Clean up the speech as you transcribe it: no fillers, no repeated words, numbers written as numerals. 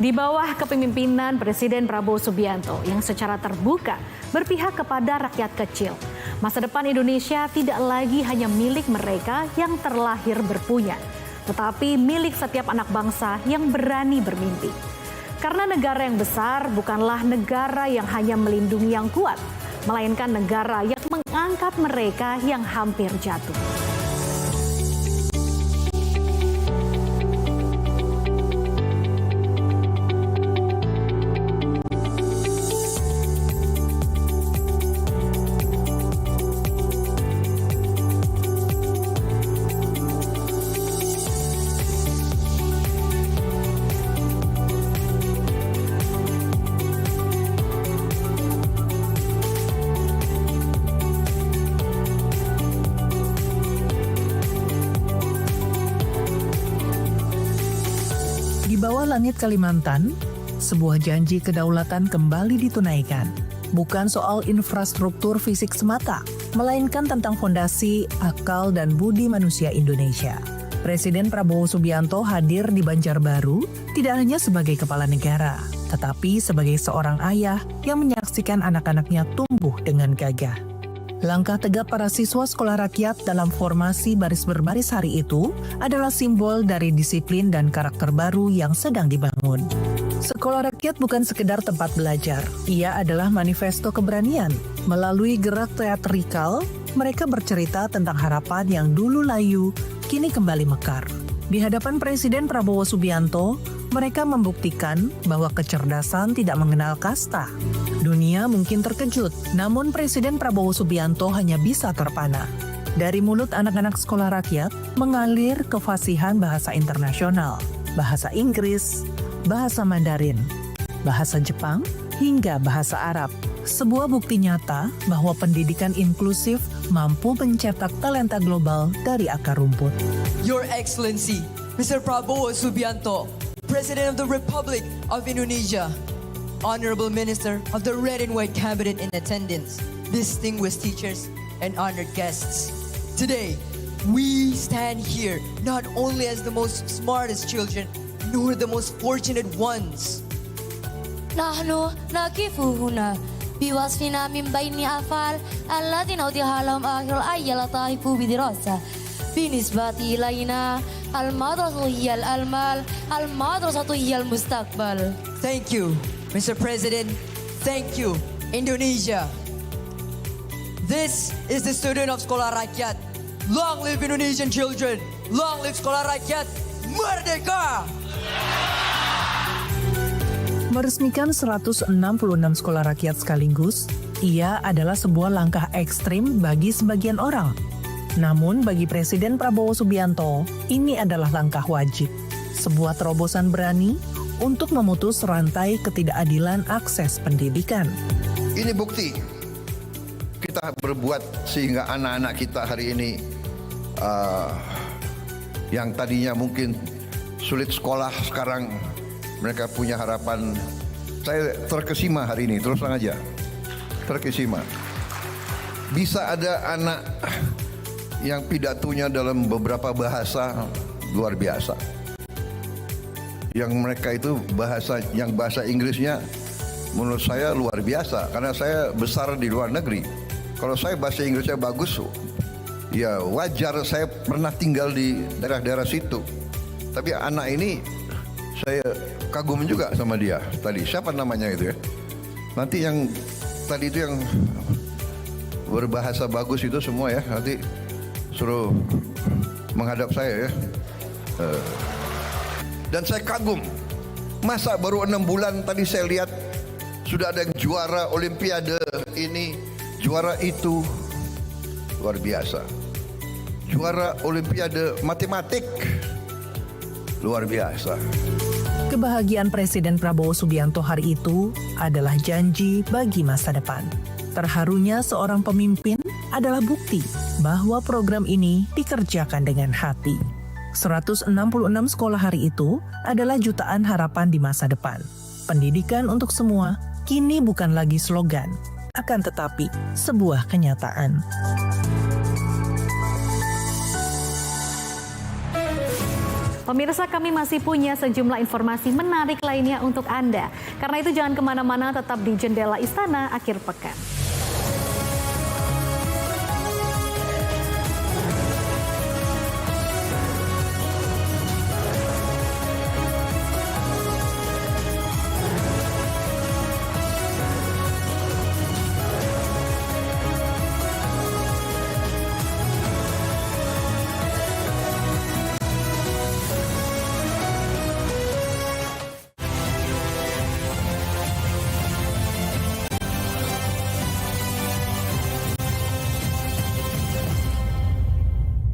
Di bawah kepemimpinan Presiden Prabowo Subianto yang secara terbuka berpihak kepada rakyat kecil, masa depan Indonesia tidak lagi hanya milik mereka yang terlahir berpunya, tetapi milik setiap anak bangsa yang berani bermimpi. Karena negara yang besar bukanlah negara yang hanya melindungi yang kuat, melainkan negara yang mengangkat mereka yang hampir jatuh. Di bawah langit Kalimantan, sebuah janji kedaulatan kembali ditunaikan. Bukan soal infrastruktur fisik semata, melainkan tentang fondasi, akal, dan budi manusia Indonesia. Presiden Prabowo Subianto hadir di Banjarbaru tidak hanya sebagai kepala negara, tetapi sebagai seorang ayah yang menyaksikan anak-anaknya tumbuh dengan gagah. Langkah tegap para siswa sekolah rakyat dalam formasi baris berbaris hari itu adalah simbol dari disiplin dan karakter baru yang sedang dibangun. Sekolah rakyat bukan sekedar tempat belajar, ia adalah manifesto keberanian. Melalui gerak teatrikal, mereka bercerita tentang harapan yang dulu layu, kini kembali mekar. Di hadapan Presiden Prabowo Subianto, mereka membuktikan bahwa kecerdasan tidak mengenal kasta. Dunia mungkin terkejut, namun Presiden Prabowo Subianto hanya bisa terpana. Dari mulut anak-anak sekolah rakyat, mengalir kefasihan bahasa internasional, bahasa Inggris, bahasa Mandarin, bahasa Jepang, hingga bahasa Arab. Sebuah bukti nyata bahwa pendidikan inklusif mampu mencetak talenta global dari akar rumput. Your Excellency, Mr. Prabowo Subianto, President of the Republic of Indonesia, Honorable Minister of the Red and White Cabinet in attendance, distinguished teachers, and honored guests. Today, we stand here not only as the most smartest children, nor the most fortunate ones. نحن نقف هنا بوصفنا من بين أطفال الذين أوديها لهم آخر الأيام لطائف بدراسة. بالنسبة إلينا المدرسة هي المال، المدرسة هي المستقبل. Thank you, Mr. President. Thank you, Indonesia. This is the student of Sekolah Rakyat. Long live Indonesian children. Long live Sekolah Rakyat. Merdeka! Meresmikan 166 sekolah rakyat sekaligus, ia adalah sebuah langkah ekstrim bagi sebagian orang. Namun bagi Presiden Prabowo Subianto, ini adalah langkah wajib. Sebuah terobosan berani untuk memutus rantai ketidakadilan akses pendidikan. Ini bukti kita berbuat sehingga anak-anak kita hari ini yang tadinya mungkin sulit sekolah, sekarang mereka punya harapan. Saya terkesima hari ini, terus terang aja, terkesima. Bisa ada anak yang pidatonya dalam beberapa bahasa luar biasa. Yang mereka itu bahasa Inggrisnya menurut saya luar biasa. Karena saya besar di luar negeri. Kalau saya bahasa Inggrisnya bagus, ya wajar, saya pernah tinggal di daerah-daerah situ. Tapi anak ini saya kagum juga sama dia tadi. Siapa namanya itu ya? Nanti yang tadi itu yang berbahasa bagus itu semua ya, nanti suruh menghadap saya ya. Dan saya kagum. Masa baru 6 bulan tadi saya lihat sudah ada yang juara Olimpiade ini, juara itu, luar biasa. Juara Olimpiade matematik, luar biasa. Kebahagiaan Presiden Prabowo Subianto hari itu adalah janji bagi masa depan. Terharunya seorang pemimpin adalah bukti bahwa program ini dikerjakan dengan hati. 166 sekolah hari itu adalah jutaan harapan di masa depan. Pendidikan untuk semua kini bukan lagi slogan, akan tetapi sebuah kenyataan. Pemirsa, kami masih punya sejumlah informasi menarik lainnya untuk Anda. Karena itu jangan kemana-mana, tetap di Jendela Istana akhir pekan.